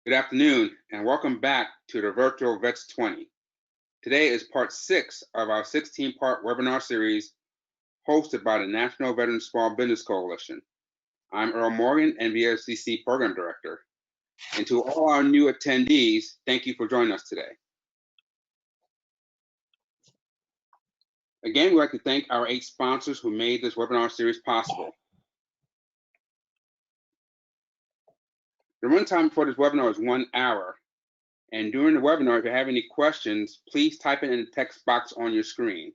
Good afternoon, and welcome back to the virtual VETS'20. Today is part 6 of our 16-part webinar series hosted by the National Veteran Small Business Coalition. I'm Earl Morgan, NVSCC Program Director. And to all our new attendees, thank you for joining us today. Again, we'd like to thank our 8 sponsors who made this webinar series possible. The runtime for this webinar is 1 hour. And during the webinar, if you have any questions, please type it in the text box on your screen.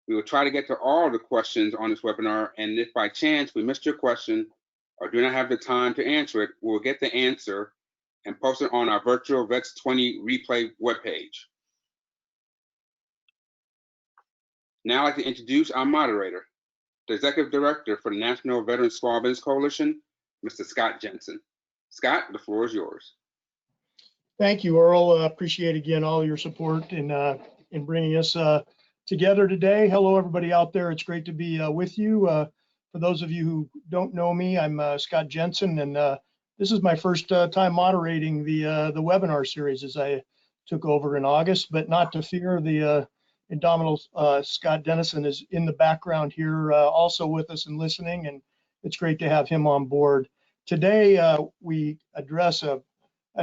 We will try to get to all the questions on this webinar, and if by chance we missed your question or do not have the time to answer it, we'll get the answer and post it on our virtual VETS'20 replay webpage. Now I'd like to introduce our moderator, the Executive Director for the National Veteran Small Business Coalition, Mr. Scott Jensen. Scott, the floor is yours. Thank you, Earl. Appreciate again all your support in bringing us together today. Hello, everybody out there. It's great to be with you. For those of you who don't know me, I'm Scott Jensen, and this is my first time moderating the webinar series as I took over in August. But not to fear, the indomitable Scott Dennison is in the background here, also with us and listening, and it's great to have him on board. Today, we address a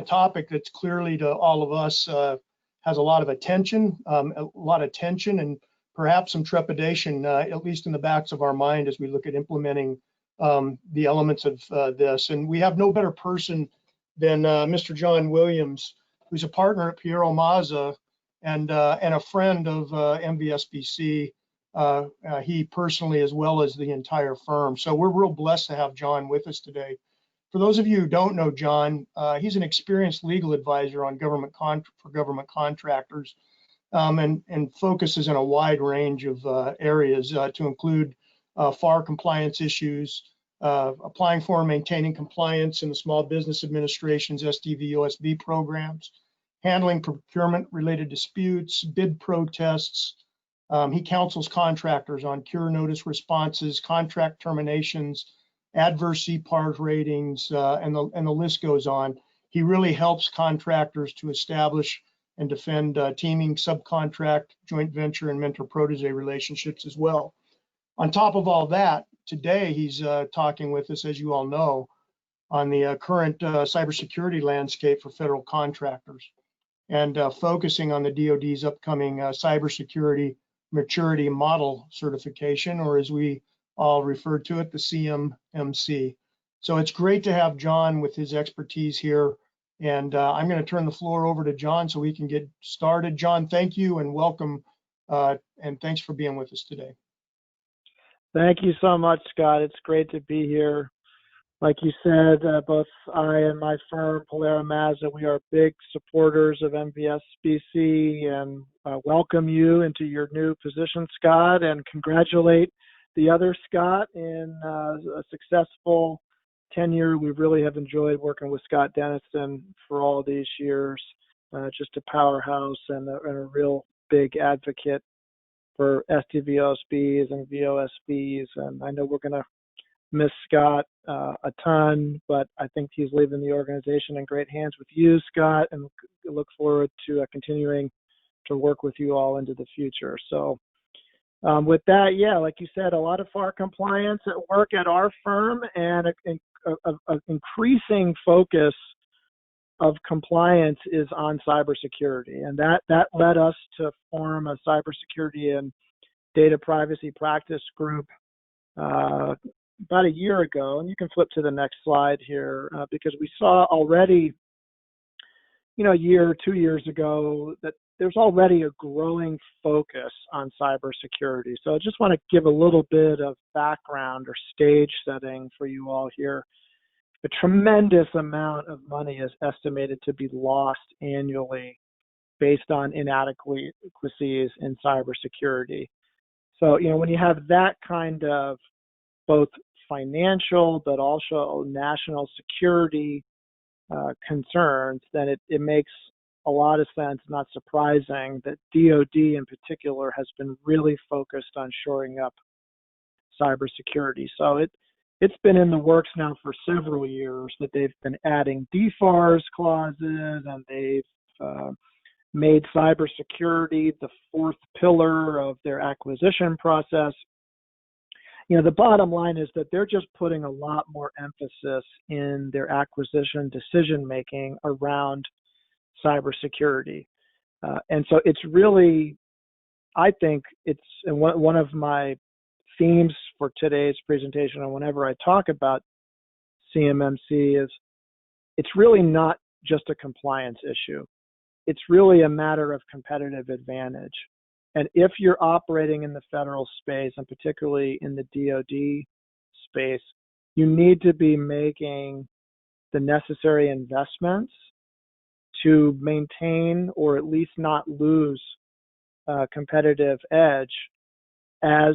topic that's clearly to all of us has a lot of attention, and perhaps some trepidation, at least in the backs of our mind as we look at implementing the elements of this. And we have no better person than Mr. John Williams, who's a partner at Piero Mazza and a friend of MVSBC, he personally as well as the entire firm. So we're real blessed to have John with us today. For those of you who don't know John, he's an experienced legal advisor on government contractors, and focuses in a wide range of areas to include FAR compliance issues, applying for and maintaining compliance in the Small Business Administration's SDV/OSB programs, handling procurement-related disputes, bid protests. He counsels contractors on cure notice responses, contract terminations, adverse CPARS ratings, and the list goes on. He really helps contractors to establish and defend teaming, subcontract, joint venture, and mentor-protege relationships as well. On top of all that, today he's talking with us, as you all know, on the current cybersecurity landscape for federal contractors, and focusing on the DoD's upcoming cybersecurity maturity model certification, or as we all refer to it, the CMMC. So it's great to have John with his expertise here. And I'm going to turn the floor over to John so we can get started. John, thank you and welcome. And thanks for being with us today. Thank you so much, Scott. It's great to be here. Like you said, both I and my firm, Piero Mazza, we are big supporters of MVSBC, and welcome you into your new position, Scott, and congratulate the other Scott in a successful tenure. We really have enjoyed working with Scott Dennison for all these years. Just a powerhouse and a real big advocate for SDV/OSBs and VOSBs. And I know we're going to miss Scott a ton, but I think he's leaving the organization in great hands with you, Scott, and look forward to continuing to work with you all into the future. So with that, yeah, like you said, a lot of FAR compliance at work at our firm, and an increasing focus of compliance is on cybersecurity. And that led us to form a cybersecurity and data privacy practice group about a year ago. And you can flip to the next slide here, because we saw already, a year or 2 years ago, that there's already a growing focus on cybersecurity. So I just want to give a little bit of background or stage setting for you all here. A tremendous amount of money is estimated to be lost annually based on inadequacies in cybersecurity. So, when you have that kind of both financial but also national security concerns, then it makes a lot of sense, not surprising, that DoD in particular has been really focused on shoring up cybersecurity. So it's been in the works now for several years that they've been adding DFARS clauses, and they've made cybersecurity the fourth pillar of their acquisition process. You know, the bottom line is that they're just putting a lot more emphasis in their acquisition decision-making around cybersecurity. And so it's really, I think it's one of my themes for today's presentation, and whenever I talk about CMMC, is it's really not just a compliance issue. It's really a matter of competitive advantage. And if you're operating in the federal space, and particularly in the DoD space, you need to be making the necessary investments to maintain or at least not lose a competitive edge as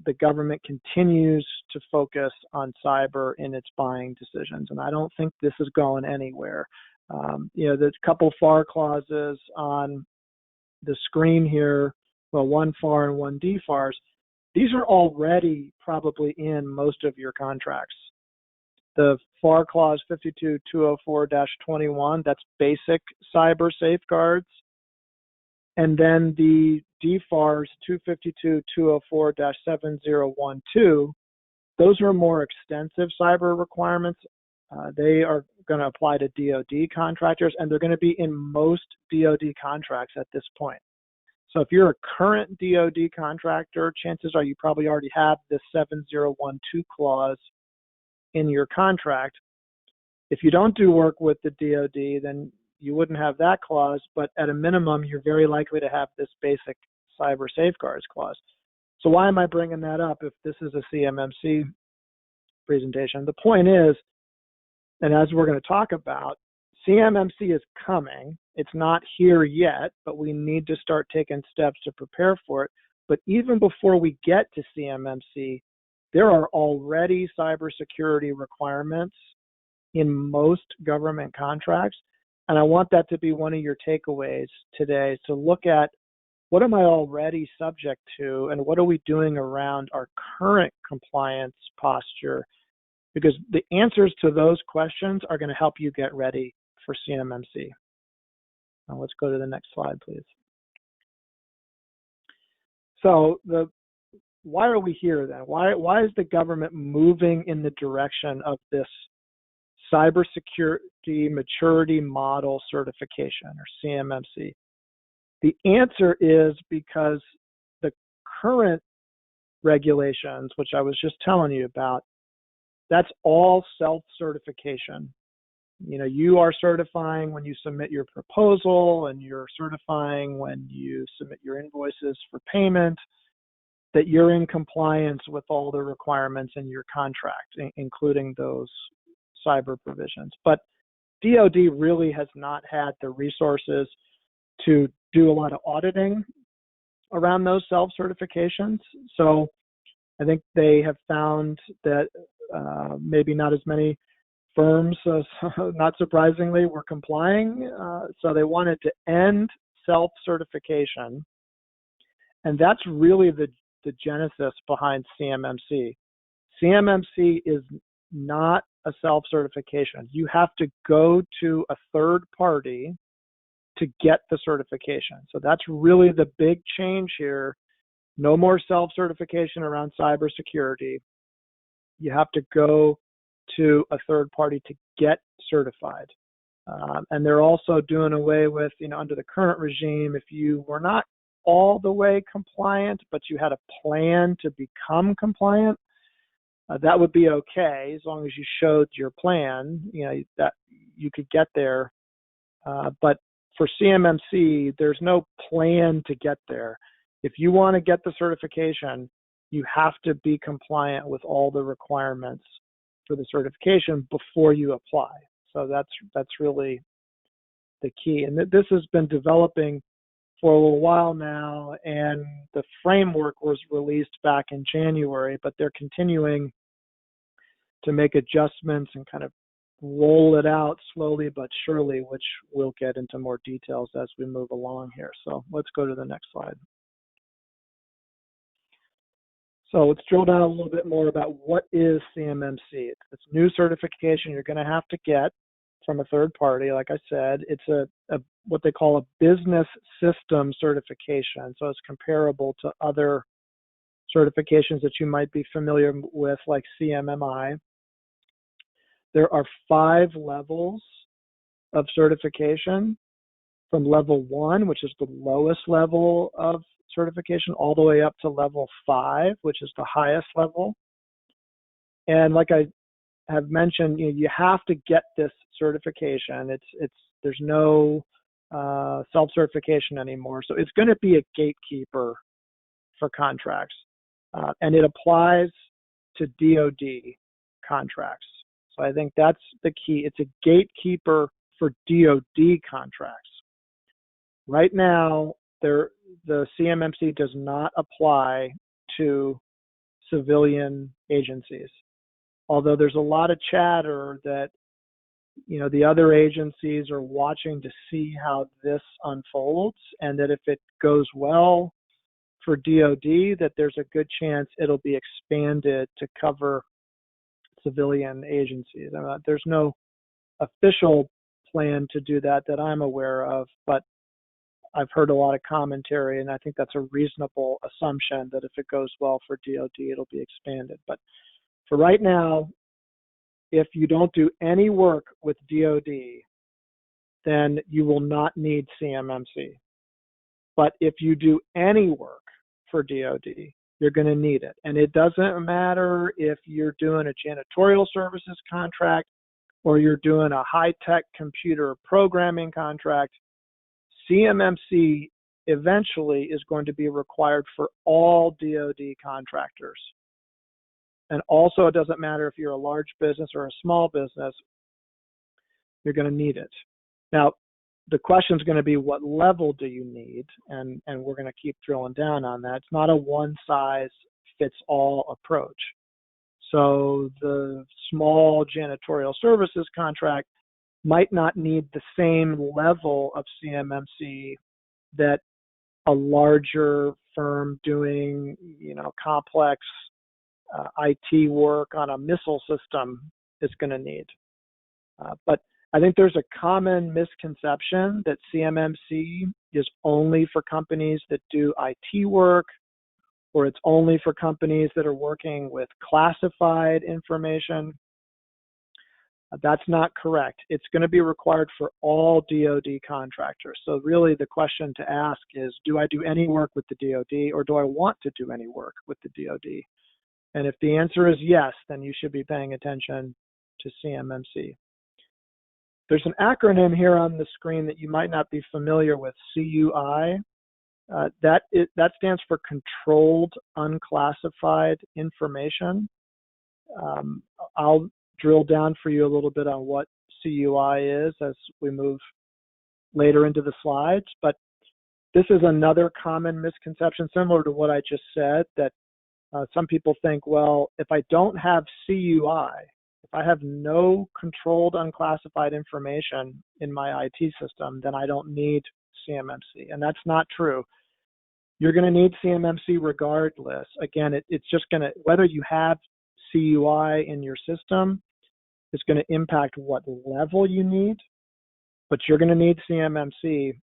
the government continues to focus on cyber in its buying decisions. And I don't think this is going anywhere. You know, there's a couple FAR clauses on the screen here, well, one FAR and one DFARS. These are already probably in most of your contracts. The FAR clause 52204-21, that's basic cyber safeguards. And then the DFARS 252-204-7012, those are more extensive cyber requirements. They are going to apply to DoD contractors, and they're going to be in most DoD contracts at this point. So if you're a current DoD contractor, chances are you probably already have this 7012 clause in your contract. If you don't do work with the DoD, then you wouldn't have that clause, but at a minimum, you're very likely to have this basic cyber safeguards clause. So why am I bringing that up if this is a CMMC presentation? The point is, and as we're going to talk about, CMMC is coming. It's not here yet, but we need to start taking steps to prepare for it. But even before we get to CMMC, there are already cybersecurity requirements in most government contracts. And I want that to be one of your takeaways today, to look at what am I already subject to and what are we doing around our current compliance posture, because the answers to those questions are going to help you get ready for CMMC. Now let's go to the next slide, please. So why are we here then? Why is the government moving in the direction of this Cybersecurity Maturity Model Certification, or CMMC? The answer is because the current regulations, which I was just telling you about, that's all self-certification. You know, you are certifying when you submit your proposal, and you're certifying when you submit your invoices for payment that you're in compliance with all the requirements in your contract, including those cyber provisions. But DoD really has not had the resources to do a lot of auditing around those self-certifications. So I think they have found that maybe not as many firms, not surprisingly, were complying. So they wanted to end self-certification. And that's really the genesis behind CMMC. CMMC is not a self-certification. You have to go to a third party to get the certification. So that's really the big change here. No more self-certification around cybersecurity. You have to go to a third party to get certified. And they're also doing away with, you know, under the current regime, if you were not all the way compliant, but you had a plan to become compliant, that would be okay as long as you showed your plan, you know, that you could get there. But for CMMC, there's no plan to get there. If you want to get the certification, you have to be compliant with all the requirements for the certification before you apply. So that's really the key. And this has been developing for a little while now, and the framework was released back in January, but they're continuing to make adjustments and kind of roll it out slowly but surely, which we'll get into more details as we move along here. So let's go to the next slide. So let's drill down a little bit more about what is CMMC. It's new certification you're going to have to get from a third party. Like I said, it's a what they call a business system certification. So it's comparable to other certifications that you might be familiar with, like CMMI. There are 5 levels of certification, from level 1, which is the lowest level of certification, all the way up to level 5, which is the highest level. And like I have mentioned, you have to get this certification. There's no self-certification anymore. So it's going to be a gatekeeper for contracts. And it applies to DoD contracts. So I think that's the key. It's a gatekeeper for DoD contracts. Right now, the CMMC does not apply to civilian agencies. Although there's a lot of chatter that the other agencies are watching to see how this unfolds, and that if it goes well for DoD, that there's a good chance it'll be expanded to cover civilian agencies. There's no official plan to do that I'm aware of, but I've heard a lot of commentary, and I think that's a reasonable assumption that if it goes well for DoD, it'll be expanded. But for right now, if you don't do any work with DoD, then you will not need CMMC. But if you do any work for DoD, you're going to need it. And it doesn't matter if you're doing a janitorial services contract or you're doing a high-tech computer programming contract. CMMC eventually is going to be required for all DoD contractors. And also, it doesn't matter if you're a large business or a small business, you're going to need it. Now, the question is going to be, what level do you need? And we're going to keep drilling down on that. It's not a one-size-fits-all approach. So the small janitorial services contract might not need the same level of CMMC that a larger firm doing, complex IT work on a missile system is going to need. But I think there's a common misconception that CMMC is only for companies that do IT work, or it's only for companies that are working with classified information. That's not correct. It's going to be required for all DoD contractors. So really the question to ask is, do I do any work with the DoD, or do I want to do any work with the DoD? And if the answer is yes, then you should be paying attention to CMMC. There's an acronym here on the screen that you might not be familiar with, CUI. That stands for Controlled Unclassified Information. I'll drill down for you a little bit on what CUI is as we move later into the slides, but this is another common misconception similar to what I just said, that some people think, well, if I don't have CUI, if I have no controlled unclassified information in my IT system, then I don't need CMMC. And that's not true. You're going to need CMMC regardless. Again, it's just going to, whether you have CUI in your system, it's going to impact what level you need, but you're going to need CMMC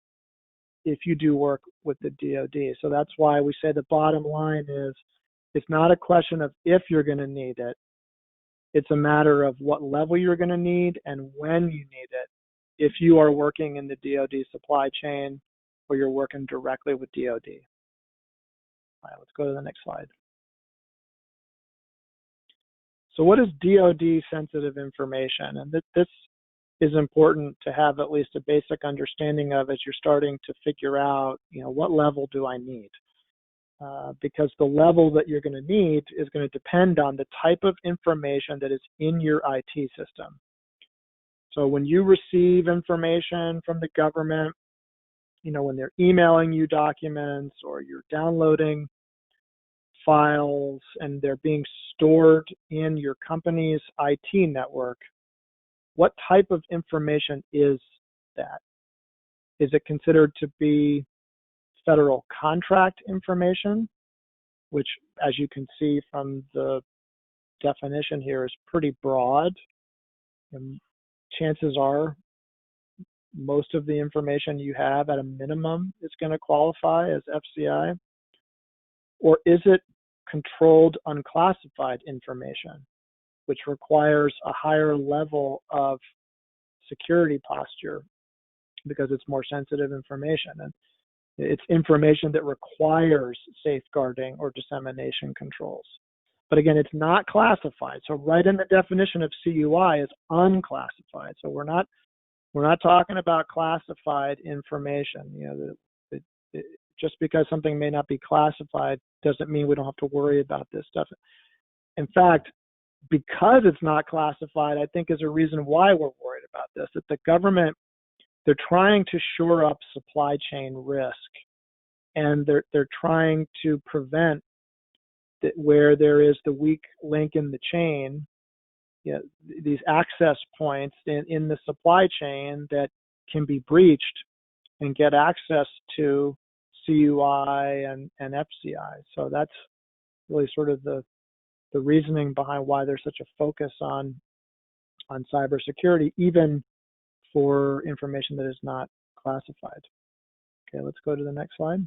if you do work with the DoD. So that's why we say the bottom line is, it's not a question of if you're going to need it. It's a matter of what level you're going to need and when you need it, if you are working in the DoD supply chain or you're working directly with DoD. All right, let's go to the next slide. So what is DoD sensitive information? And this is important to have at least a basic understanding of as you're starting to figure out, what level do I need? Because the level that you're going to need is going to depend on the type of information that is in your IT system. So when you receive information from the government, when they're emailing you documents or you're downloading files and they're being stored in your company's IT network, what type of information is that? Is it considered to be federal contract information, which, as you can see from the definition here, is pretty broad. And chances are most of the information you have at a minimum is going to qualify as FCI. Or is it controlled unclassified information, which requires a higher level of security posture because it's more sensitive information, and it's information that requires safeguarding or dissemination controls. But again, it's not classified. So right in the definition of CUI is unclassified. So we're not talking about classified information. You know, just because something may not be classified doesn't mean we don't have to worry about this stuff. In fact, because it's not classified, I think is a reason why we're worried about this, that the government, they're trying to shore up supply chain risk, and they're trying to prevent that where there is the weak link in the chain, you know, these access points in the supply chain that can be breached and get access to CUI and FCI. So that's really sort of the reasoning behind why there's such a focus on cybersecurity, even for information that is not classified. Okay, let's go to the next slide.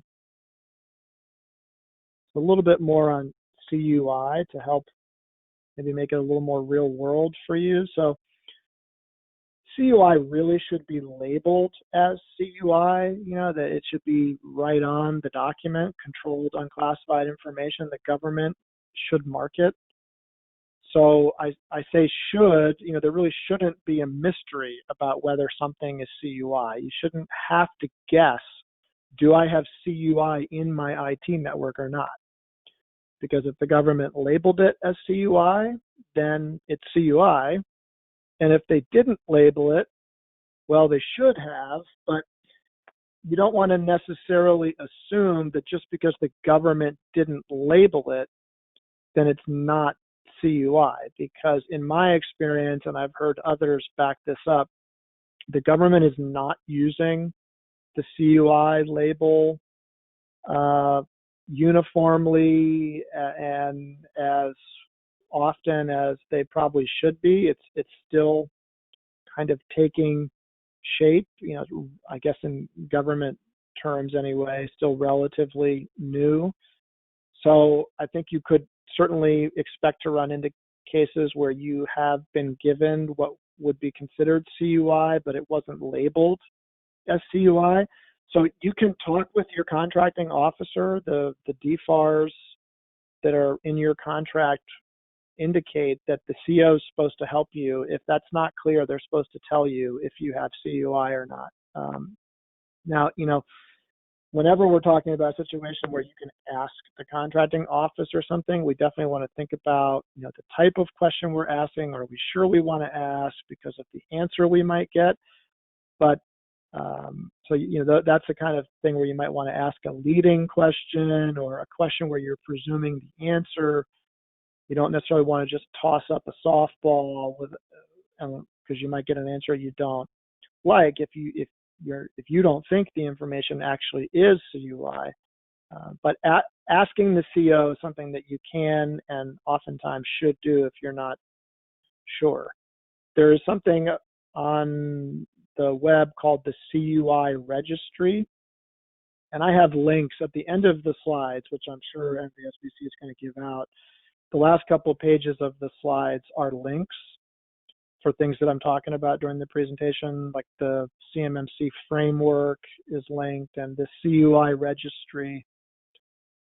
A little bit more on CUI to help maybe make it a little more real world for you. So CUI really should be labeled as CUI, you know, that it should be right on the document, controlled unclassified information. The government should mark it. So I say should, you know, there really shouldn't be a mystery about whether something is CUI. You shouldn't have to guess, do I have CUI in my IT network or not? Because if the government labeled it as CUI, then it's CUI. And if they didn't label it, well, they should have, but you don't want to necessarily assume that just because the government didn't label it, then it's not CUI. Because in my experience, and I've heard others back this up, the government is not using the CUI label uniformly and as often as they probably should be. It's still kind of taking shape, you know, I guess in government terms anyway, still relatively new. So I think you could certainly expect to run into cases where you have been given what would be considered CUI, but it wasn't labeled as CUI. So you can talk with your contracting officer. The DFARS that are in your contract indicate that the CO is supposed to help you. If that's not clear, they're supposed to tell you if you have CUI or not. Now, you know, whenever we're talking about a situation where you can ask the contracting officer something, we definitely want to think about, you know, the type of question we're asking. Are we sure we want to ask because of the answer we might get? But so, you know, that's the kind of thing where you might want to ask a leading question or a question where you're presuming the answer. You don't necessarily want to just toss up a softball with, because you might get an answer you don't like if you don't think the information actually is CUI. But asking the CO is something that you can and oftentimes should do if you're not sure. There is something on the web called the CUI registry, and I have links at the end of the slides, which I'm sure NVSBC is going to give out. The last couple of pages of the slides are links for things that I'm talking about during the presentation, like the CMMC framework is linked and the CUI registry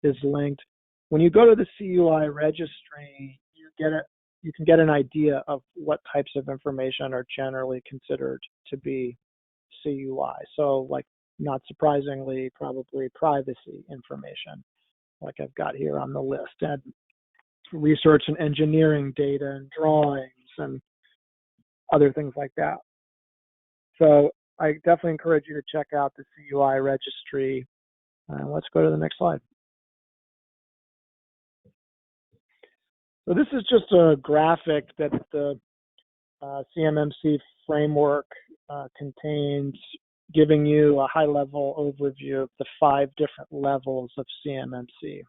is linked. When you go to the CUI registry, you can get an idea of what types of information are generally considered to be CUI. So, like, not surprisingly, probably privacy information, like I've got here on the list, and research and engineering data and drawings and other things like that. So I definitely encourage you to check out the CUI registry. Let's go to the next slide. So this is just a graphic that the CMMC framework contains, giving you a high-level overview of the 5 different levels of CMMC.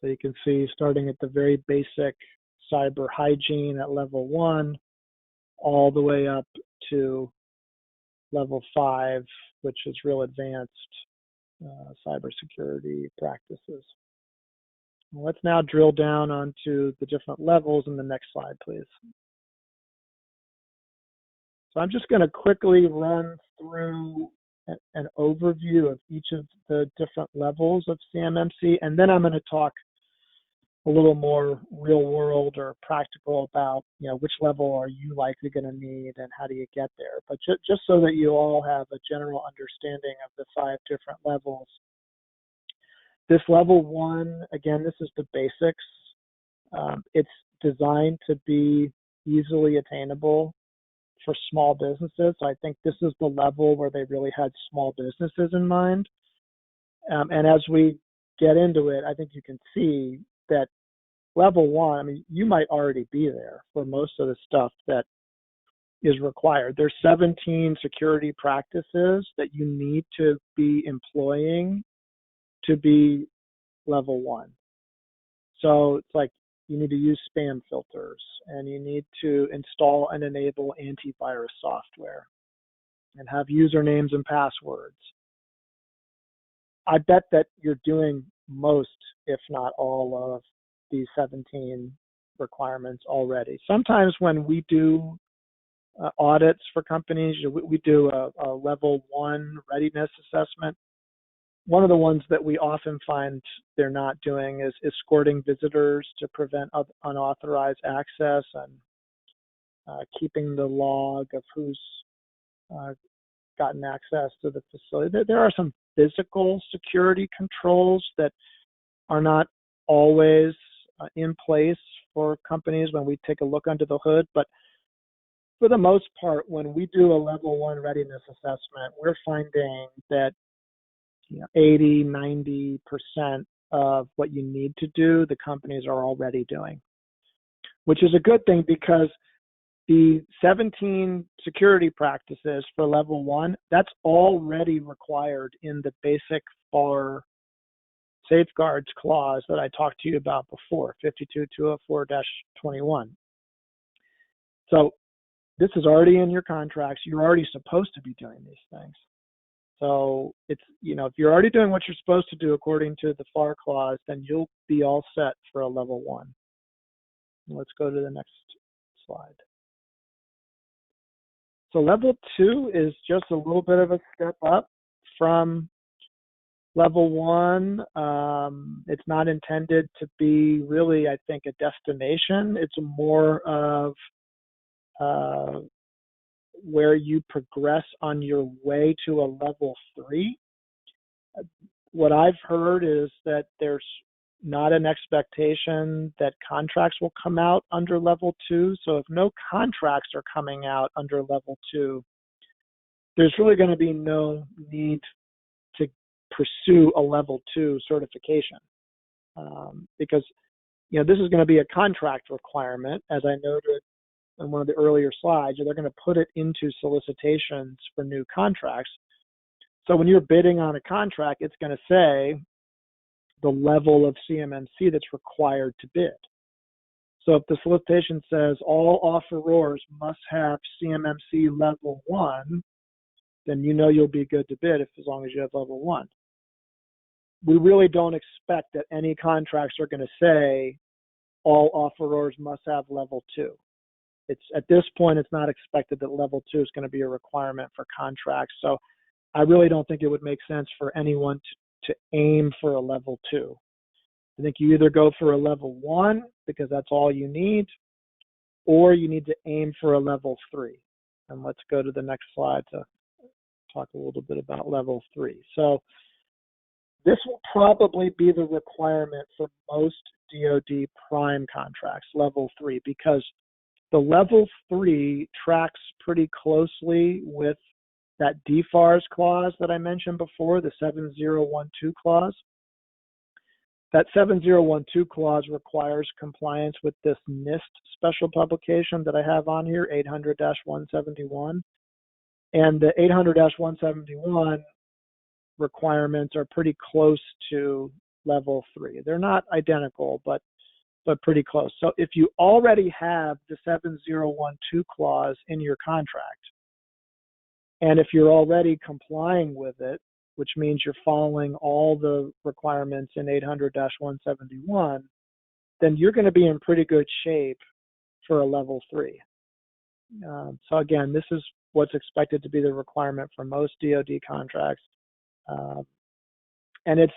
So you can see starting at the very basic cyber hygiene at level 1, all the way up to level 5, which is real advanced cybersecurity practices. Let's now drill down onto the different levels in the next slide, please. So I'm just going to quickly run through an overview of each of the different levels of CMMC, and then I'm going to talk a little more real world or practical about, which level are you likely going to need and how do you get there. But just so that you all have a general understanding of the 5 different levels. This level 1, again, this is the basics. It's designed to be easily attainable for small businesses. So I think this is the level where they really had small businesses in mind. And as we get into it, I think you can see that level 1, I mean, you might already be there for most of the stuff that is required. There's 17 security practices that you need to be employing to be level 1. So it's like you need to use spam filters, and you need to install and enable antivirus software and have usernames and passwords. I bet that you're doing most, if not all, of these 17 requirements already. Sometimes when we do audits for companies, we do a level 1 readiness assessment. One of the ones that we often find they're not doing is escorting visitors to prevent unauthorized access and keeping the log of who's gotten access to the facility. There are some physical security controls that are not always in place for companies when we take a look under the hood, but for the most part, when we do a level 1 readiness assessment, we're finding that 80, 90% of what you need to do, the companies are already doing, which is a good thing because the 17 security practices for level 1, that's already required in the basic FAR safeguards clause that I talked to you about before, 52204-21. So this is already in your contracts. You're already supposed to be doing these things. So it's, if you're already doing what you're supposed to do according to the FAR clause, then you'll be all set for a level 1. Let's go to the next slide. So level 2 is just a little bit of a step up from level 1. It's not intended to be really, I think, a destination. It's more of where you progress on your way to a level 3. What I've heard is that there's not an expectation that contracts will come out under level 2. So if no contracts are coming out under level 2, there's really going to be no need to pursue a level 2 certification because this is going to be a contract requirement, as I noted in one of the earlier slides. They're going to put it into solicitations for new contracts. So when you're bidding on a contract, it's going to say the level of CMMC that's required to bid. So if the solicitation says all offerors must have CMMC level 1, then you'll be good to bid as long as you have level 1. We really don't expect that any contracts are going to say all offerors must have level 2. It's at this point, it's not expected that level 2 is going to be a requirement for contracts. So I really don't think it would make sense for anyone to aim for a level 2. I think you either go for a level 1 because that's all you need, or you need to aim for a level 3. And let's go to the next slide to talk a little bit about level 3. So this will probably be the requirement for most DoD prime contracts, level 3, because the level 3 tracks pretty closely with that DFARS clause that I mentioned before, the 7012 clause. That 7012 clause requires compliance with this NIST special publication that I have on here, 800-171. And the 800-171 requirements are pretty close to level 3. They're not identical, but pretty close. So if you already have the 7012 clause in your contract, and if you're already complying with it, which means you're following all the requirements in 800-171, then you're going to be in pretty good shape for a level 3. So again, this is what's expected to be the requirement for most DoD contracts. And it's,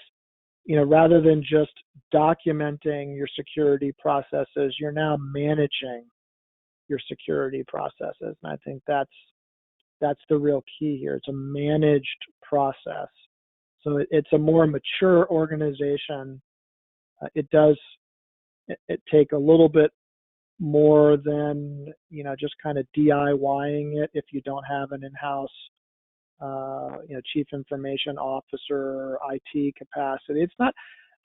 rather than just documenting your security processes, you're now managing your security processes. And I think that's the real key here. It's a managed process. So it's a more mature organization. It take a little bit more than, just kind of DIYing it if you don't have an in-house, chief information officer, IT capacity. It's not,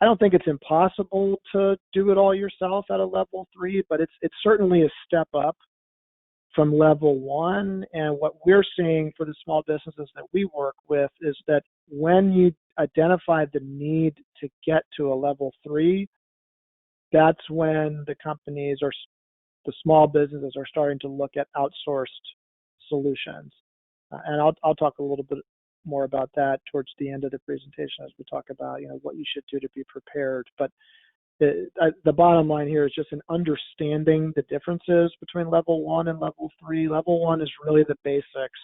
I don't think it's impossible to do it all yourself at a level 3, but it's certainly a step up from level 1. And what we're seeing for the small businesses that we work with is that when you identify the need to get to a level 3, that's when the companies or the small businesses are starting to look at outsourced solutions. And I'll talk a little bit more about that towards the end of the presentation as we talk about, what you should do to be prepared. But the bottom line here is just an understanding the differences between level 1 and level 3. Level 1 is really the basics,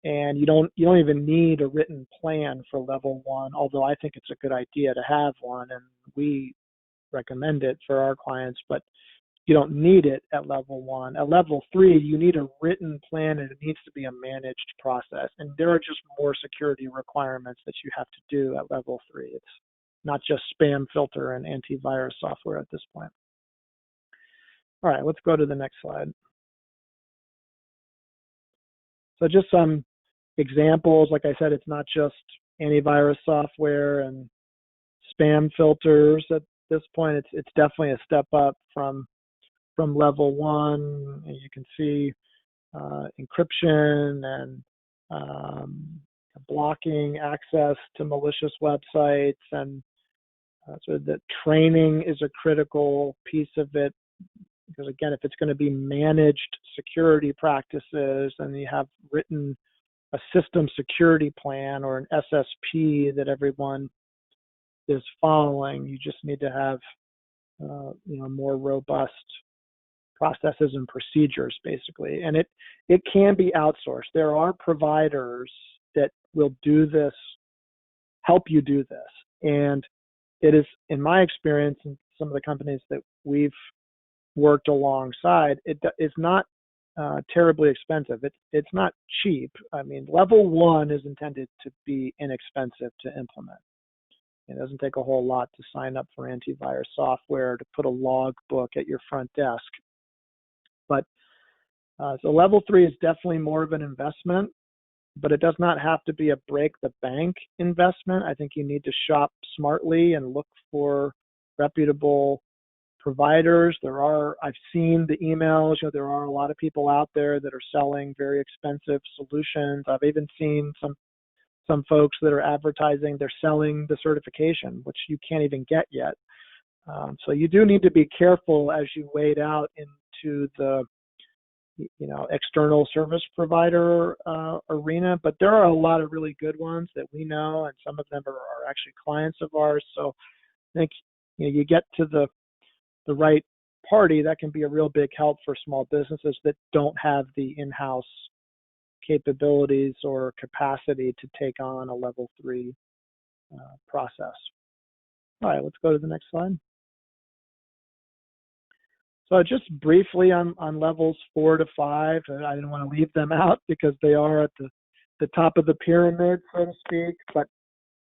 and you don't even need a written plan for level 1, although I think it's a good idea to have one, and we recommend it for our clients, but you don't need it at level 1. At level 3, you need a written plan, and it needs to be a managed process. And there are just more security requirements that you have to do at level 3. It's not just spam filter and antivirus software at this point. All right, let's go to the next slide. So just some examples. Like I said, it's not just antivirus software and spam filters at this point. It's definitely a step up from level 1. You can see encryption and blocking access to malicious websites, and so the training is a critical piece of it, because again, if it's going to be managed security practices and you have written a system security plan or an SSP that everyone is following, you just need to have more robust processes and procedures, basically. And it can be outsourced. There are providers that will do this, help you do this. And it is, in my experience, in some of the companies that we've worked alongside, it is not terribly expensive. It's not cheap. I mean, level 1 is intended to be inexpensive to implement. It doesn't take a whole lot to sign up for antivirus software, to put a log book at your front desk. But so level 3 is definitely more of an investment, but it does not have to be a break the bank investment. I think you need to shop smartly and look for reputable providers. I've seen the emails, there are a lot of people out there that are selling very expensive solutions. I've even seen some folks that are advertising they're selling the certification, which you can't even get yet. So you do need to be careful as you wade out into the external service provider arena, but there are a lot of really good ones that we know, and some of them are actually clients of ours. So I think you get to the right party, that can be a real big help for small businesses that don't have the in-house capabilities or capacity to take on a level 3 process. All right, let's go to the next slide. So just briefly on levels 4 to 5, I didn't want to leave them out because they are at the top of the pyramid, so to speak, but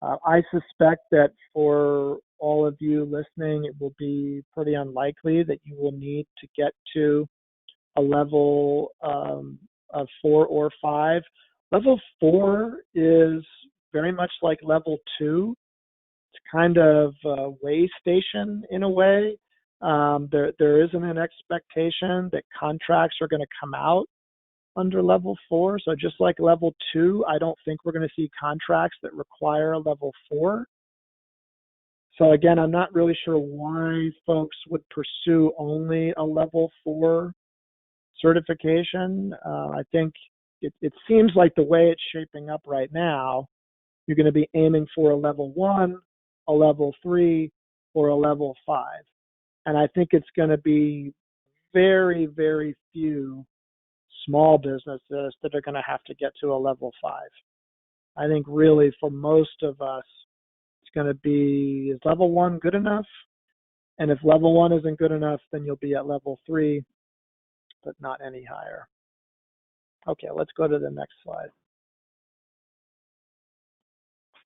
I suspect that for all of you listening, it will be pretty unlikely that you will need to get to a level of 4 or 5. Level 4 is very much like level 2. It's kind of a way station in a way. There isn't an expectation that contracts are going to come out under level 4. So just like level 2, I don't think we're going to see contracts that require a level 4. So again, I'm not really sure why folks would pursue only a level 4 certification. I think it seems like the way it's shaping up right now, you're going to be aiming for a level 1, a level 3, or a level 5. And I think it's going to be very, very few small businesses that are going to have to get to a level 5. I think really for most of us, it's going to be, is level 1 good enough? And if level 1 isn't good enough, then you'll be at level 3, but not any higher. Okay, let's go to the next slide.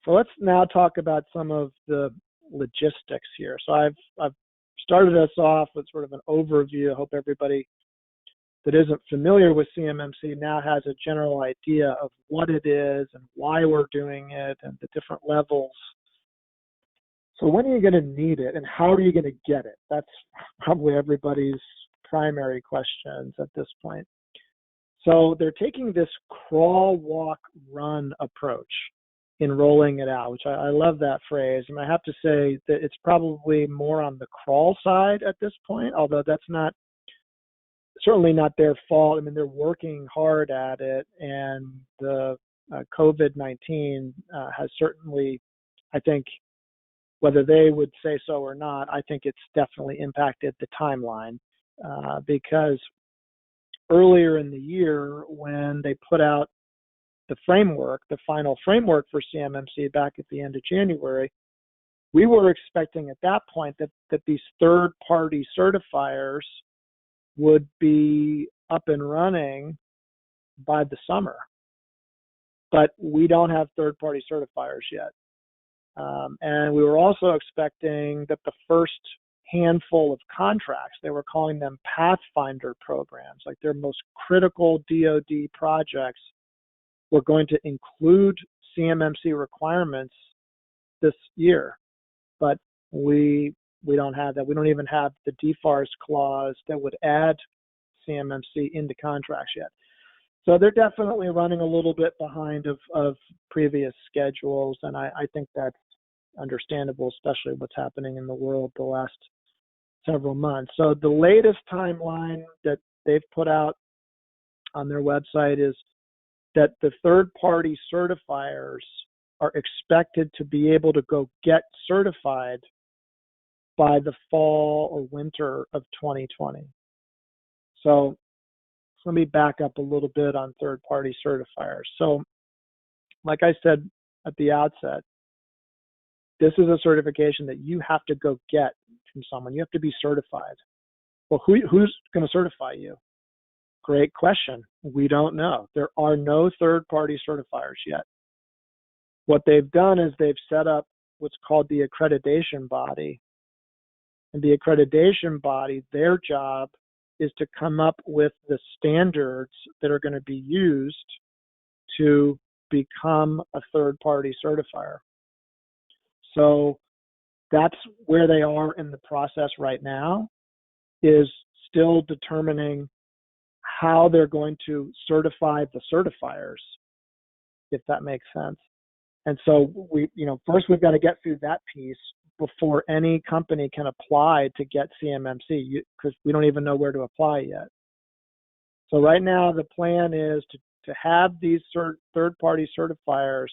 So let's now talk about some of the logistics here. So I've started us off with sort of an overview. I hope everybody that isn't familiar with CMMC now has a general idea of what it is and why we're doing it and the different levels. So when are you going to need it and how are you going to get it? That's probably everybody's primary questions at this point. So they're taking this crawl, walk, run approach in rolling it out, which I love that phrase. And I have to say that it's probably more on the crawl side at this point, although that's not certainly not their fault. I mean, they're working hard at it, and the COVID-19 has certainly, I think, whether they would say so or not, I think it's definitely impacted the timeline because earlier in the year when they put out the framework, the final framework for CMMC back at the end of January, we were expecting at that point that these third-party certifiers would be up and running by the summer. But we don't have third-party certifiers yet. And we were also expecting that the first handful of contracts, they were calling them Pathfinder programs, like their most critical DoD projects, were going to include CMMC requirements this year. But we don't have that. We don't even have the DFARS clause that would add CMMC into contracts yet. So they're definitely running a little bit behind of previous schedules, and I think that's understandable, especially what's happening in the world the last several months. So the latest timeline that they've put out on their website is that the third-party certifiers are expected to be able to go get certified by the fall or winter of 2020. So let me back up a little bit on third-party certifiers. So like I said at the outset, this is a certification that you have to go get from someone. You have to be certified. Well, who's going to certify you? Great question. We don't know. There are no third-party certifiers yet. What they've done is they've set up what's called the accreditation body. And the accreditation body, their job is to come up with the standards that are going to be used to become a third-party certifier. So that's where they are in the process right now, is still determining how they're going to certify the certifiers, if that makes sense. And so first we've got to get through that piece before any company can apply to get CMMC, because we don't even know where to apply yet. So right now the plan is to have these third-party certifiers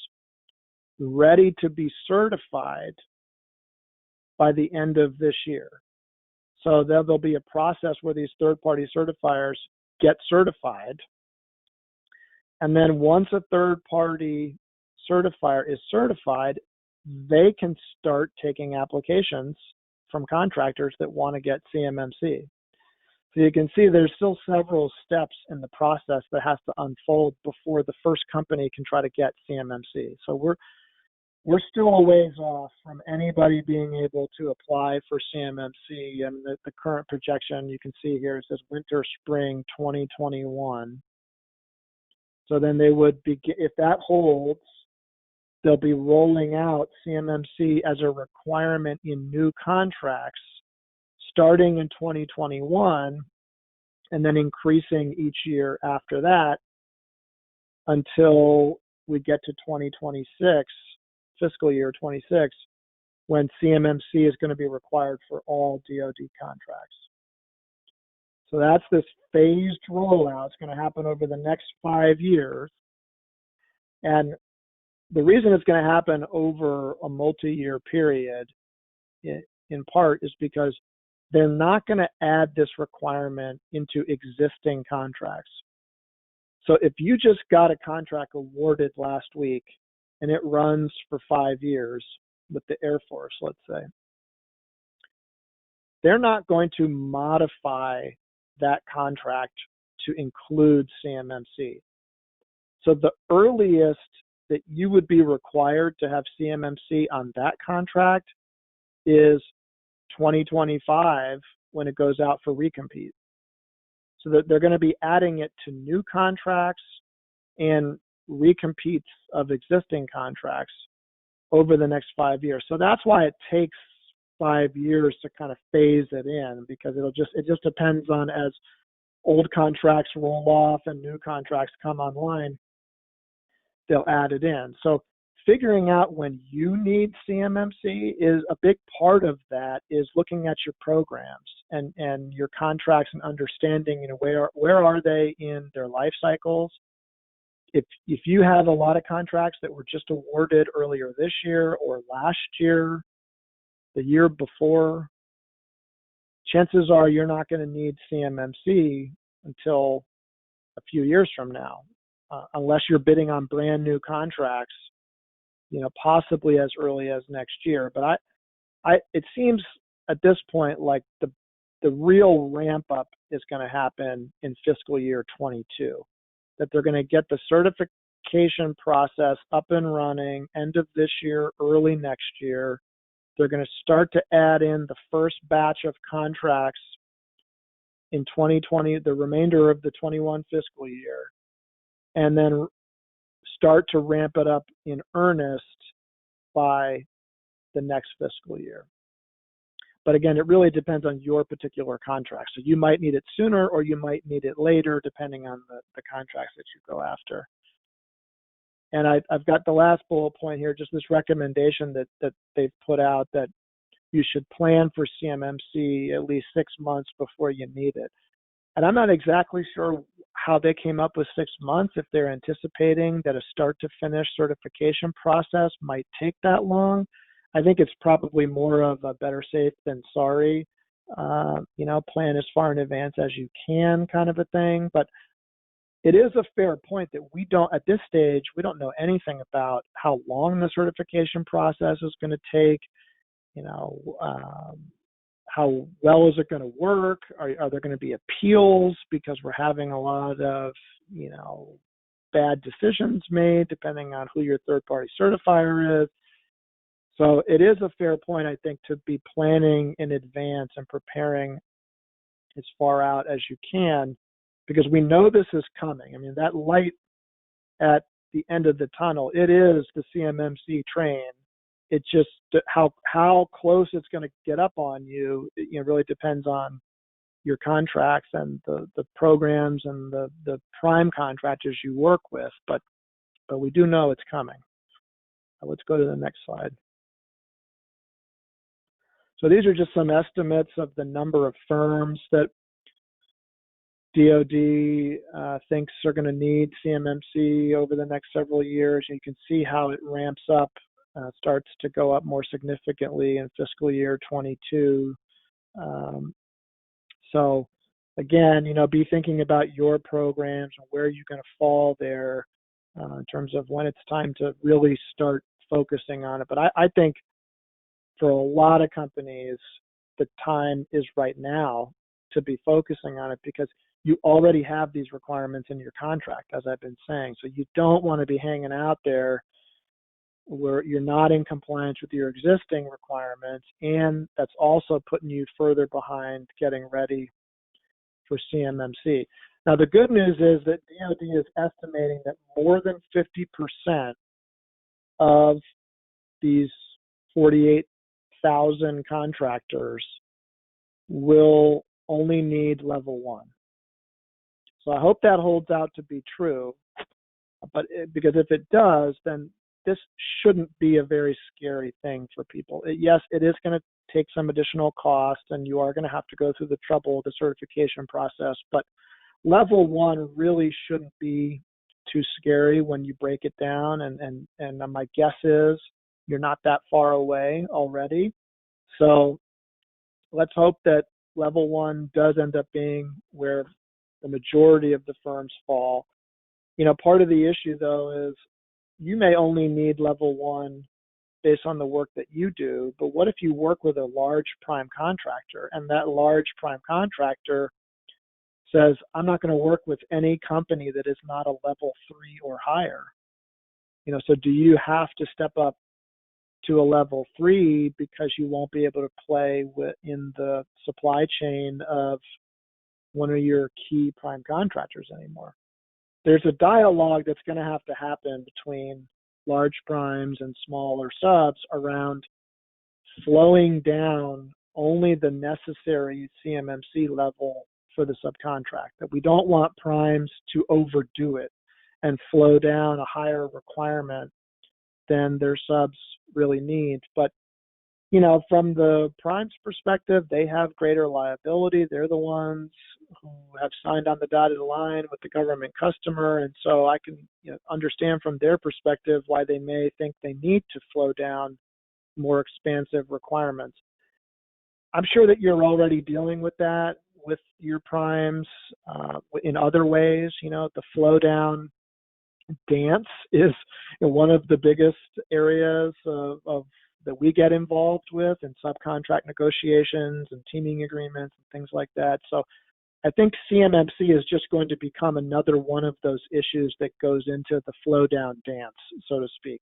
ready to be certified by the end of this year. So there'll be a process where these third-party certifiers get certified. And then once a third-party certifier is certified, they can start taking applications from contractors that want to get CMMC. So you can see there's still several steps in the process that has to unfold before the first company can try to get CMMC. So we're still a ways off from anybody being able to apply for CMMC, and the current projection you can see here, it says winter, spring 2021. So then they would begin, if that holds, they'll be rolling out CMMC as a requirement in new contracts starting in 2021 and then increasing each year after that until we get to 2026, fiscal year 26, when CMMC is going to be required for all DoD contracts. So that's this phased rollout. It's going to happen over the next 5 years. And the reason it's going to happen over a multi-year period, in part, is because they're not going to add this requirement into existing contracts. So if you just got a contract awarded last week and it runs for 5 years with the Air Force, let's say, they're not going to modify that contract to include CMMC. So the earliest that you would be required to have CMMC on that contract is 2025 when it goes out for recompete. So that they're going to be adding it to new contracts and recompetes of existing contracts over the next 5 years. So that's why it takes 5 years to kind of phase it in, because it just depends on, as old contracts roll off and new contracts come online, they'll add it in. So figuring out when you need CMMC is a big part of that, is looking at your programs and your contracts and understanding, you know, where are they in their life cycles. If you have a lot of contracts that were just awarded earlier this year or last year, the year before, chances are you're not going to need CMMC until a few years from now, unless you're bidding on brand new contracts, you know, possibly as early as next year. But it seems at this point like the real ramp up is going to happen in fiscal year 22, that they're going to get the certification process up and running end of this year, early next year. They're going to start to add in the first batch of contracts in 2020, the remainder of the 21 fiscal year, and then start to ramp it up in earnest by the next fiscal year. But again, it really depends on your particular contract. So you might need it sooner or you might need it later, depending on the contracts that you go after. And I've got the last bullet point here, just this recommendation that they've put out, that you should plan for CMMC at least 6 months before you need it. And I'm not exactly sure how they came up with 6 months, if they're anticipating that a start to finish certification process might take that long. I think it's probably more of a better safe than sorry, you know, plan as far in advance as you can kind of a thing. But it is a fair point that we don't, at this stage, we don't know anything about how long the certification process is going to take, you know, how well is it going to work? Are there going to be appeals because we're having a lot of, you know, bad decisions made depending on who your third-party certifier is? So it is a fair point, I think, to be planning in advance and preparing as far out as you can, because we know this is coming. I mean, that light at the end of the tunnel, it is the CMMC train. It just, how close it's going to get up on you, you know, really depends on your contracts and the programs and the prime contractors you work with. But we do know it's coming. Let's go to the next slide. So these are just some estimates of the number of firms that DoD thinks are going to need CMMC over the next several years. You can see how it ramps up, starts to go up more significantly in fiscal year 22. So again, you know, be thinking about your programs and where you're going to fall there in terms of when it's time to really start focusing on it. But I think for a lot of companies, the time is right now to be focusing on it, because you already have these requirements in your contract, as I've been saying. So you don't want to be hanging out there where you're not in compliance with your existing requirements, and that's also putting you further behind getting ready for CMMC. Now, the good news is that DoD is estimating that more than 50% of these 48,000 contractors will only need level 1. So I hope that holds out to be true, but because if it does, then this shouldn't be a very scary thing for people. Yes, it is going to take some additional cost, and you are going to have to go through the trouble of the certification process, but level 1 really shouldn't be too scary when you break it down, and my guess is you're not that far away already. So let's hope that level 1 does end up being where the majority of the firms fall. Part of the issue though is you may only need level 1 based on the work that you do, but what if you work with a large prime contractor and that large prime contractor says, I'm not going to work with any company that is not a level 3 or higher? So do you have to step up to a level 3 because you won't be able to play in the supply chain of one of your key prime contractors anymore? There's a dialogue that's going to have to happen between large primes and smaller subs around slowing down only the necessary CMMC level for the subcontract. That we don't want primes to overdo it and flow down a higher requirement than their subs really need. But from the prime's perspective, they have greater liability. They're the ones who have signed on the dotted line with the government customer. And so I can understand from their perspective why they may think they need to flow down more expansive requirements. I'm sure that you're already dealing with that with your primes in other ways. The flow down dance is one of the biggest areas of that we get involved with in subcontract negotiations and teaming agreements and things like that. So I think CMMC is just going to become another one of those issues that goes into the flow down dance, so to speak.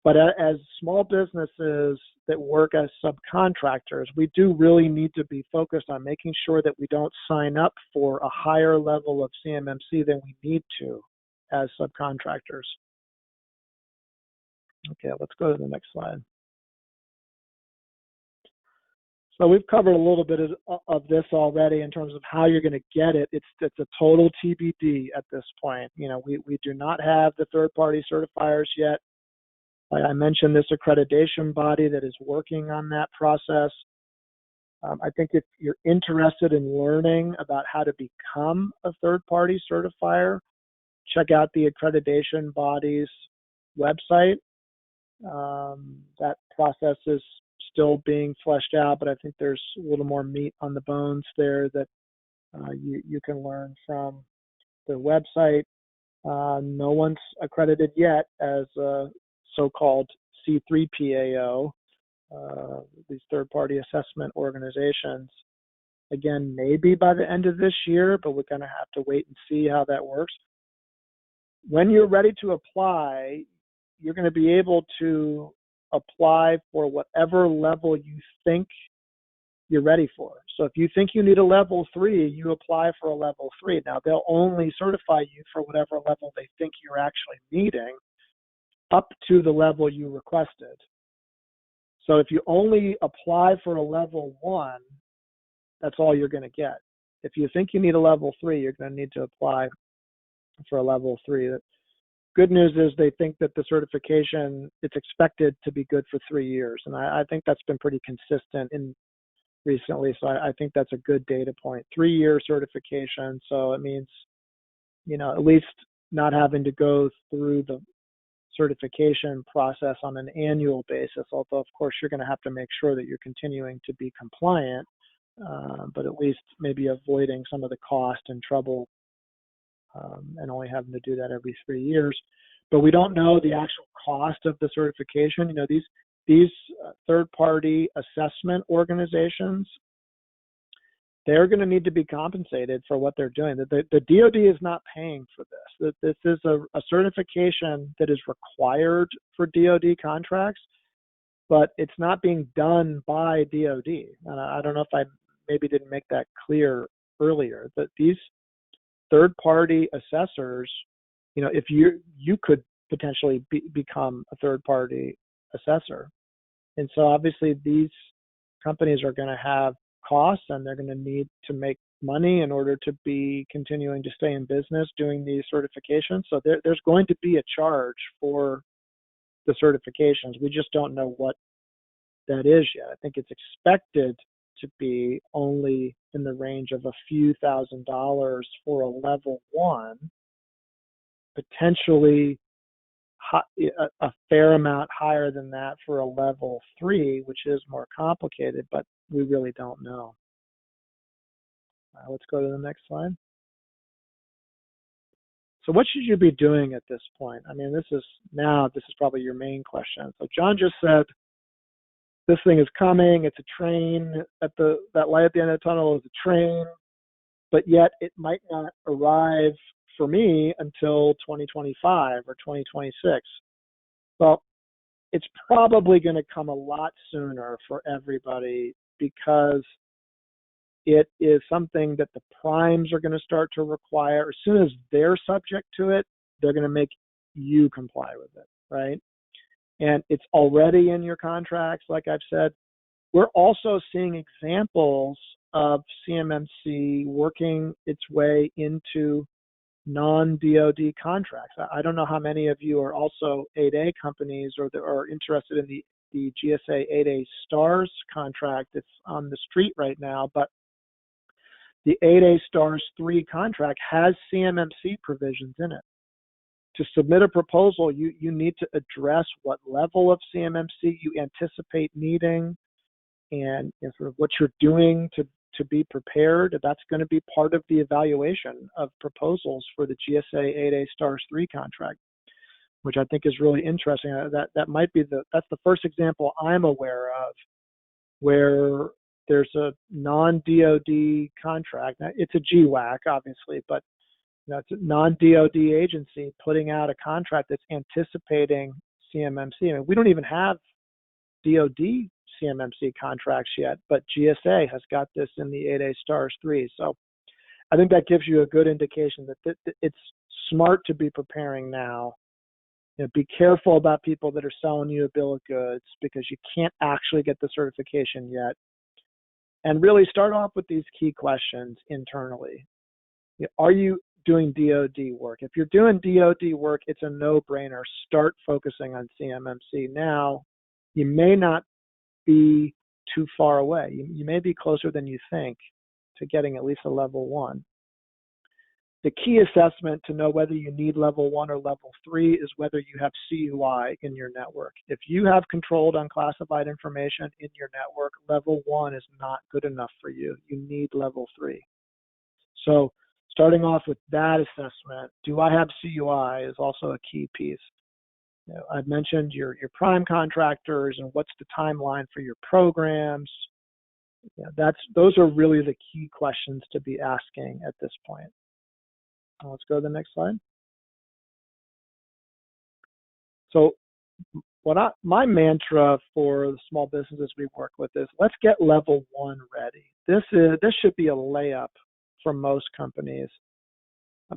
But as small businesses that work as subcontractors, we do really need to be focused on making sure that we don't sign up for a higher level of CMMC than we need to as subcontractors. Okay, let's go to the next slide. So we've covered a little bit of this already in terms of how you're going to get it. It's a total TBD at this point. We do not have the third-party certifiers yet. I mentioned this accreditation body that is working on that process. I think if you're interested in learning about how to become a third-party certifier, check out the accreditation body's website. That process is still being fleshed out, but I think there's a little more meat on the bones there that you can learn from their website. No one's accredited yet as a so-called C3PAO, these third-party assessment organizations. Again, maybe by the end of this year, but we're going to have to wait and see how that works. When you're ready to apply, you're going to be able to apply for whatever level you think you're ready for. So if you think you need a level 3, you apply for a level 3. Now, they'll only certify you for whatever level they think you're actually needing up to the level you requested. So if you only apply for a level 1, that's all you're going to get. If you think you need a level 3, you're going to need to apply for a level 3. Good news is they think that the certification, it's expected to be good for 3 years. And I think that's been pretty consistent recently. So I think that's a good data point. 3-year certification. So it means, at least not having to go through the certification process on an annual basis. Although, of course, you're going to have to make sure that you're continuing to be compliant, but at least maybe avoiding some of the cost and trouble and only having to do that every 3 years. But we don't know the actual cost of the certification. These third-party assessment organizations, they're going to need to be compensated for what they're doing. The DoD is not paying for this. This is a certification that is required for DoD contracts, but it's not being done by DoD. And I don't know if I maybe didn't make that clear earlier, but these third-party assessors, if you could potentially become a third-party assessor. And so obviously these companies are going to have costs and they're going to need to make money in order to be continuing to stay in business doing these certifications. So there's going to be a charge for the certifications. We just don't know what that is yet. I think it's expected to be only in the range of a few $1,000s for a level 1, potentially a fair amount higher than that for a level 3, which is more complicated, but we really don't know. Let's go to the next slide. So what should you be doing at this point? I mean, this is probably your main question. So John just said, this thing is coming, it's a train, that light at the end of the tunnel is a train, but yet it might not arrive for me until 2025 or 2026. Well, it's probably going to come a lot sooner for everybody because it is something that the primes are going to start to require. As soon as they're subject to it, they're going to make you comply with it, right? And it's already in your contracts, like I've said. We're also seeing examples of CMMC working its way into non-DoD contracts. I don't know how many of you are also 8A companies or are interested in the GSA 8A STARS contract that's on the street right now, but the 8A STARS 3 contract has CMMC provisions in it. To submit a proposal, you need to address what level of CMMC you anticipate needing and sort of what you're doing to be prepared. That's going to be part of the evaluation of proposals for the GSA 8A STARS 3 contract, which I think is really interesting. That might be that's the first example I'm aware of where there's a non-DoD contract. Now, it's a GWAC, obviously, but it's a non-DoD agency putting out a contract that's anticipating CMMC. I mean, we don't even have DoD CMMC contracts yet, but GSA has got this in the 8A STARS 3. So I think that gives you a good indication that it's smart to be preparing now. Be careful about people that are selling you a bill of goods because you can't actually get the certification yet. And really start off with these key questions internally. Are you doing DoD work? If you're doing DoD work, it's a no-brainer. Start focusing on CMMC now. You may not be too far away. You may be closer than you think to getting at least a level 1. The key assessment to know whether you need level 1 or level 3 is whether you have CUI in your network. If you have controlled unclassified information in your network, level 1 is not good enough for you. You need level 3. So starting off with that assessment, do I have CUI is also a key piece. I've mentioned your prime contractors and what's the timeline for your programs. Those are really the key questions to be asking at this point. Let's go to the next slide. So my mantra for the small businesses we work with is let's get level 1 ready. This should be a layup for most companies.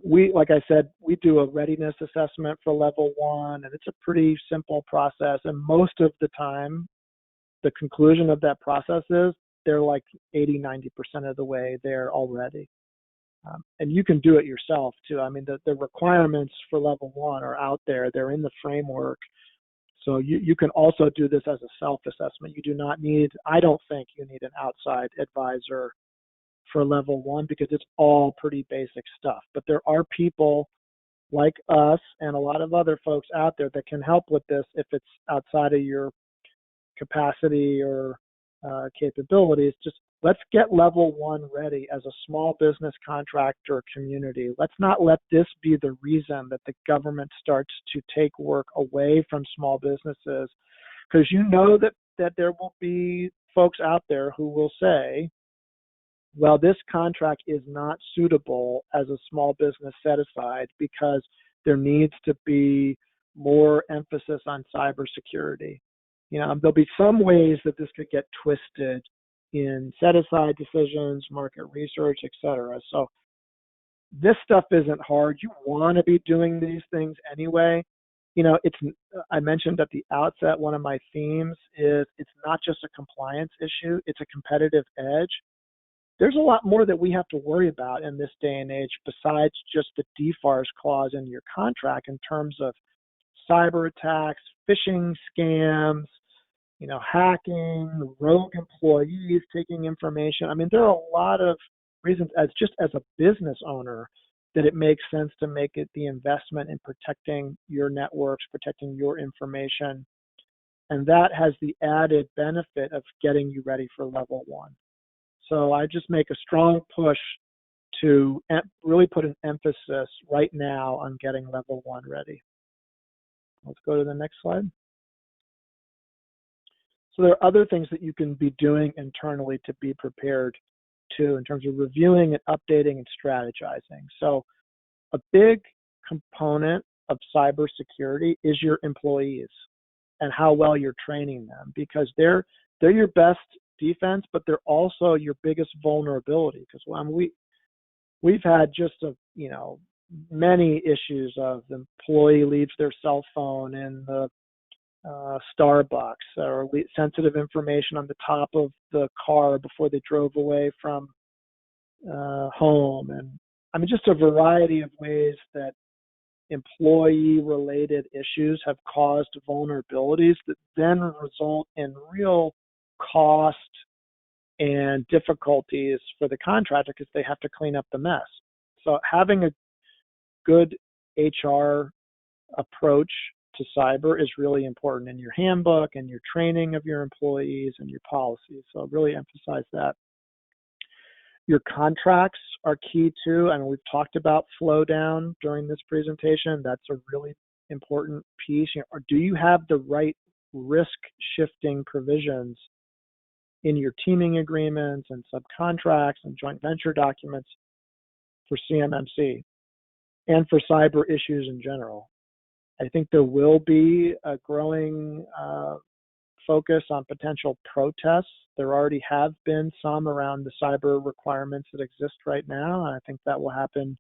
Like I said, we do a readiness assessment for level 1, and it's a pretty simple process. And most of the time, the conclusion of that process is they're like 80–90% of the way there already. And you can do it yourself too. I mean, the requirements for level 1 are out there. They're in the framework. So you can also do this as a self-assessment. You do not need, I don't think you need an outside advisor for level 1 because it's all pretty basic stuff. But there are people like us and a lot of other folks out there that can help with this if it's outside of your capacity or capabilities. Just let's get level 1 ready as a small business contractor community. Let's not let this be the reason that the government starts to take work away from small businesses, because you know that there will be folks out there who will say, well, this contract is not suitable as a small business set aside because there needs to be more emphasis on cybersecurity. There'll be some ways that this could get twisted in set-aside decisions, market research, etc. So this stuff isn't hard. You want to be doing these things anyway. I mentioned at the outset, one of my themes is it's not just a compliance issue, it's a competitive edge. There's a lot more that we have to worry about in this day and age besides just the DFARS clause in your contract in terms of cyber attacks, phishing scams, hacking, rogue employees taking information. I mean, there are a lot of reasons as a business owner that it makes sense to make it the investment in protecting your networks, protecting your information. And that has the added benefit of getting you ready for level 1. So I just make a strong push to really put an emphasis right now on getting level 1 ready. Let's go to the next slide. So there are other things that you can be doing internally to be prepared too, in terms of reviewing and updating and strategizing. So a big component of cybersecurity is your employees and how well you're training them, because they're your best defense, but they're also your biggest vulnerability. Because we've had just many issues of the employee leaves their cell phone in the Starbucks, or sensitive information on the top of the car before they drove away from home. And I mean, just a variety of ways that employee-related issues have caused vulnerabilities that then result in real cost and difficulties for the contractor because they have to clean up the mess. So having a good HR approach to cyber is really important in your handbook and your training of your employees and your policies. So really emphasize that. Your contracts are key too, and we've talked about flow down during this presentation. That's a really important piece. Or do you have the right risk shifting provisions in your teaming agreements and subcontracts and joint venture documents for CMMC and for cyber issues in general? I think there will be a growing focus on potential protests. There already have been some around the cyber requirements that exist right now, and I think that will happen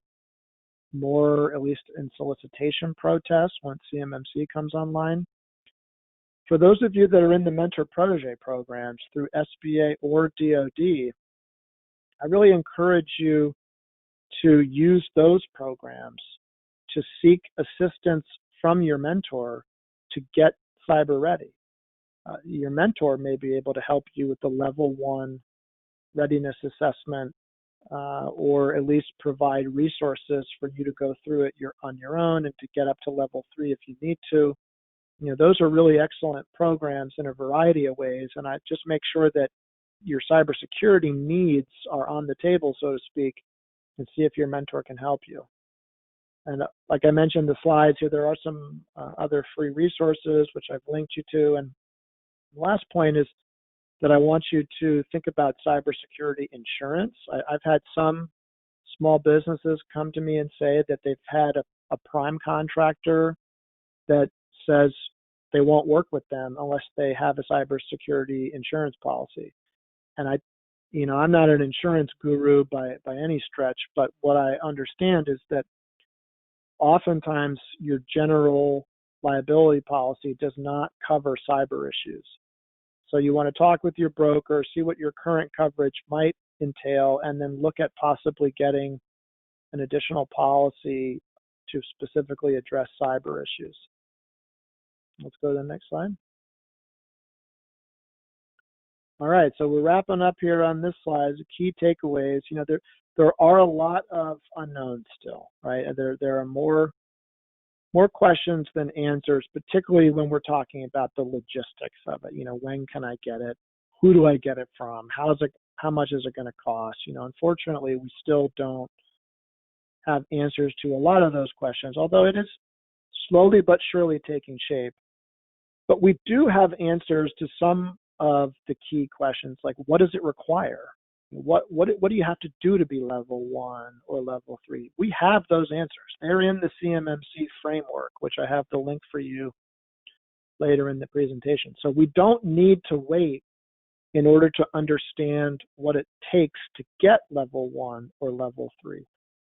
more, at least in solicitation protests, once CMMC comes online. For those of you that are in the mentor-protege programs through SBA or DoD, I really encourage you to use those programs to seek assistance from your mentor to get cyber ready. Your mentor may be able to help you with the level 1 readiness assessment, or at least provide resources for you to go through it on your own and to get up to level 3 if you need to. Those are really excellent programs in a variety of ways, and I just make sure that your cybersecurity needs are on the table, so to speak, and see if your mentor can help you. And like I mentioned, the slides here, there are some other free resources which I've linked you to. And the last point is that I want you to think about cybersecurity insurance. I've had some small businesses come to me and say that they've had a prime contractor that says they won't work with them unless they have a cybersecurity insurance policy. And I'm not an insurance guru by any stretch, but what I understand is that oftentimes your general liability policy does not cover cyber issues. So you want to talk with your broker, see what your current coverage might entail, and then look at possibly getting an additional policy to specifically address cyber issues. Let's go to the next slide. All right, so we're wrapping up here on this slide. The key takeaways, there are a lot of unknowns still, right? There are more questions than answers, particularly when we're talking about the logistics of it. When can I get it? Who do I get it from? How much is it going to cost? Unfortunately, we still don't have answers to a lot of those questions, although it is slowly but surely taking shape. But we do have answers to some of the key questions, like what does it require? What do you have to do to be level 1 or level 3? We have those answers. They're in the CMMC framework, which I have the link for you later in the presentation. So we don't need to wait in order to understand what it takes to get level 1 or level 3.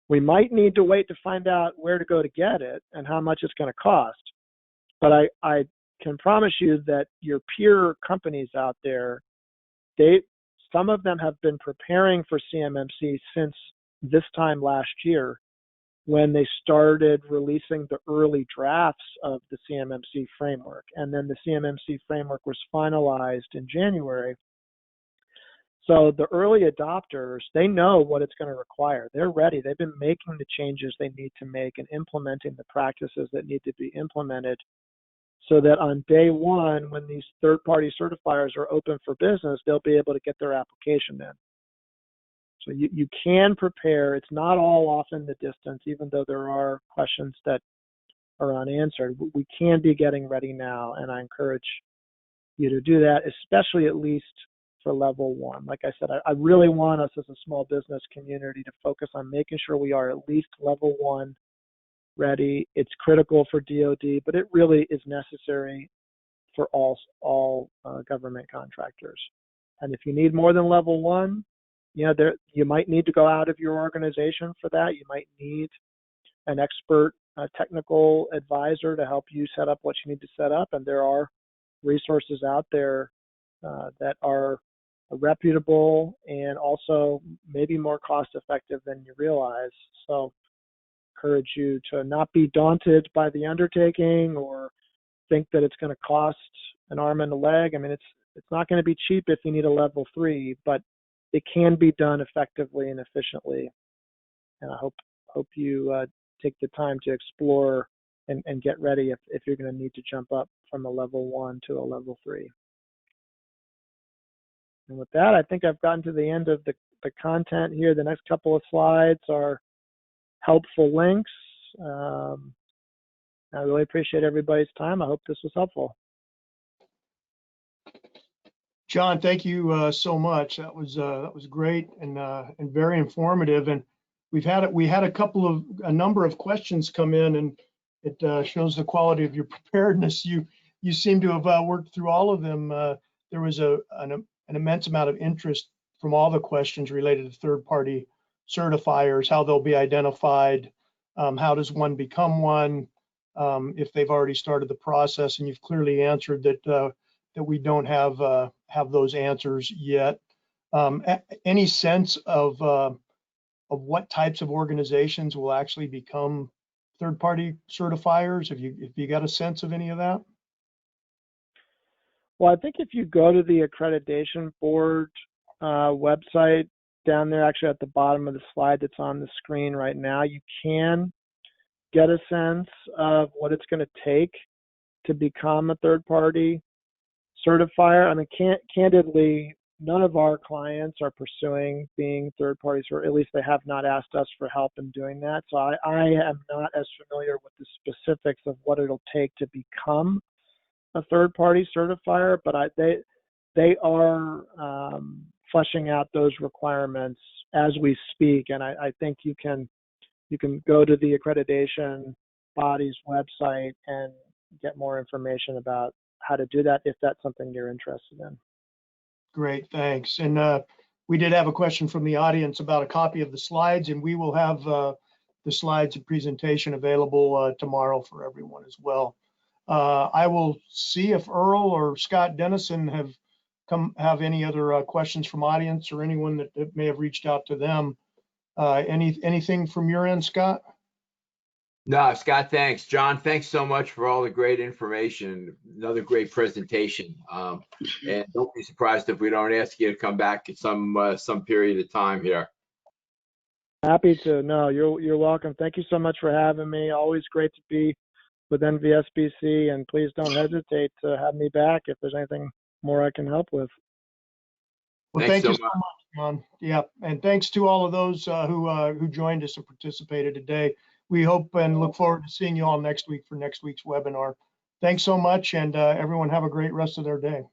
We might need to wait to find out where to go to get it and how much it's going to cost. But I can promise you that your peer companies out there, some of them have been preparing for CMMC since this time last year, when they started releasing the early drafts of the CMMC framework. And then the CMMC framework was finalized in January. So the early adopters, they know what it's going to require. They're ready. They've been making the changes they need to make and implementing the practices that need to be implemented, so that on day one, when these third-party certifiers are open for business, they'll be able to get their application in. So you can prepare. It's not all off in the distance, even though there are questions that are unanswered. We can be getting ready now, and I encourage you to do that, especially at least for level one. Like I said, I really want us as a small business community to focus on making sure we are at least level one ready. It's critical for DoD, but it really is necessary for all government contractors. And if you need more than level one, you might need to go out of your organization for that. You might need an expert technical advisor to help you set up what you need to set up. And there are resources out there that are reputable and also maybe more cost effective than you realize. So encourage you to not be daunted by the undertaking or think that it's going to cost an arm and a leg. I mean, it's not going to be cheap if you need a level 3, but it can be done effectively and efficiently. And I hope you take the time to explore and get ready if you're going to need to jump up from a level 1 to a level 3. And with that, I think I've gotten to the end of the content here. The next couple of slides are helpful links. I really appreciate everybody's time. I hope this was helpful. John, thank you so much. That was great and very informative. And we had a number of questions come in, and it shows the quality of your preparedness. You seem to have worked through all of them. There was an immense amount of interest from all the questions related to third-party certifiers, how they'll be identified, how does one become one, if they've already started the process, and you've clearly answered that we don't have those answers yet. Any sense of what types of organizations will actually become third-party certifiers? Have you got a sense of any of that? Well, I think if you go to the accreditation board website down there, actually at the bottom of the slide that's on the screen right now, you can get a sense of what it's going to take to become a third-party certifier. I mean, candidly, none of our clients are pursuing being third parties, or at least they have not asked us for help in doing that. So I am not as familiar with the specifics of what it'll take to become a third-party certifier, but they are fleshing out those requirements as we speak. And I think you can go to the accreditation body's website and get more information about how to do that if that's something you're interested in. Great, thanks. And we did have a question from the audience about a copy of the slides, and we will have the slides and presentation available tomorrow for everyone as well. I will see if Earl or Scott Dennison have any other questions from audience or anyone that may have reached out to them. Anything from your end, Scott? No, Scott, thanks. John, thanks so much for all the great information. Another great presentation. And don't be surprised if we don't ask you to come back at some period of time here. Happy to. No, you're welcome. Thank you so much for having me. Always great to be with NVSBC, and please don't hesitate to have me back if there's anything more I can help with. Well, thank you so much, John. Yeah, and thanks to all of those who joined us and participated today. We hope and look forward to seeing you all next week for next week's webinar. Thanks so much, and everyone have a great rest of their day.